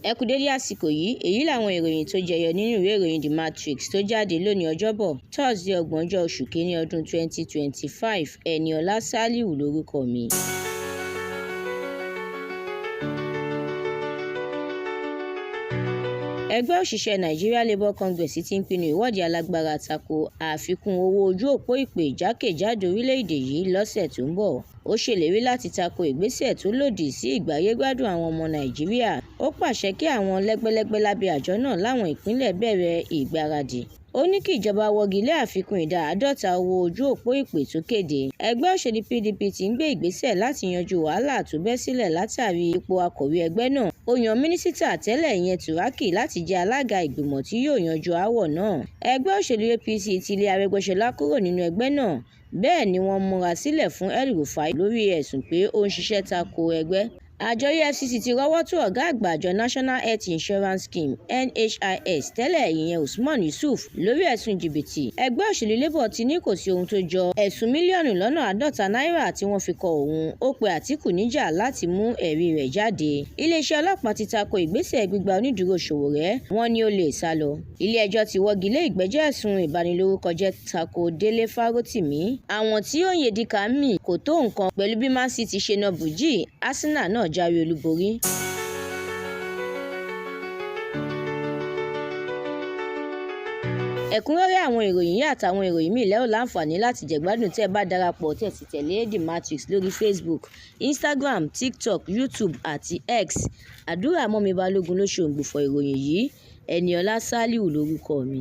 Ẹ kú dédé àsìkò yìí, èyí làwọn ìròyìn tó jẹyọ nínú ìwé ìròyìn The Matrix tó jáde lónìí Ọjọ́bọ̀, Thursday 30 oṣù kìíní ọdún 2025. Ẹniọlá Sálíù lórúkọ mi. Ẹgbẹ́ òṣìṣẹ́ Nigeria Labour Congress ti ń pinnu ìwọ́de alágbára tako àfikún owó ojú òpó ìpè jákèjádò orílẹ̀-èdè yìí lọ́sẹ̀ tó ń bọ̀. Ó ṣèlérí láti tako ìgbésẹ̀ tó lòdì sí ìgbáyégbádùn àwọn ọmọ Nàìjíríà. Ó pàṣẹ kí àwọn lẹ́gbẹ́lẹ́gbẹ́ lábẹ́ àjọ náà láwọn ìpínlẹ̀ bẹ̀rẹ̀ ìgbáradì. Ó ní kí ìjọba wọ́gi lé àfikún ìdá 50 owó ojú òpó ìpè tó kéde. Ẹgbẹ́ òṣèlú PDP ti ń gbé ìgbésẹ̀ láti yanjú wàhálà tó bẹ́ sílẹ̀ látàrí ipò akọ̀wé ẹgbẹ́ náà. Ó yan mínísítà tẹ́lẹ̀ ìyẹn Turaki láti jẹ́ alága ìgbìmọ̀ tí yóò yanjú aáwọ̀ náà. Ẹgbẹ́ òṣèlú APC ti lé Arẹ́gbẹ́ṣọlá kúrò nínú ẹgbẹ́ náà. Bẹ́ẹ̀ ni wọ́n múra sílẹ̀ fún El-Rufai lórí ẹ̀sùn pé ó ń ṣiṣẹ́ tako ẹgbẹ́. Àjọ EFCC ti rọ́wọ́ tó ọ̀gá àgbà àjọ National Health Insurance Scheme (NHIS) tẹ́lẹ̀ ìyẹn Usman Yusuf lórí ẹ̀sùn jìbìtì. Ẹgbẹ́ òṣèlú Labour ti ní kò sí ohun tó jọ ẹ̀sùn mílíọ̀nù lọ́nà 50 náírà tí wọ́n fi kọ òun. Ó pe Àtíkù níjà láti mú ẹ̀rí rẹ̀ jáde. Iléeṣẹ́ ọlọ́pàá ti tako ìgbésẹ̀ gbígba onídùúró Sowore. Wọ́n ní ó lè sá lọ. Ilé-ẹjọ́ ti wọ́gi lé ìgbẹ́jọ́ ẹ̀sùn ìbanilórúkọjẹ́ tako Délé Fárótìmí. Àwọn tí Onyedika mì kò tó nǹkan pẹ̀lú bí Man City ṣe na Bùjí, Arsenal náà jáwé olúborí. Ẹ̀kúnrẹ́rẹ́ àwọn ìròyìn yìí àtàwọn ìròyìn míì lẹ́ ó láǹfààní láti jẹ̀gbádùn tẹ́ ẹ bá darapọ̀ tẹ́ sì tẹ̀lé The Matrix lórí Facebook, Instagram, TikTok, YouTube àti X. Àdúrà mọ́mi Balógun ló ṣòǹgbùfọ̀ ìròyìn yìí. Ẹniọlá Sálíù lórúkọ mi.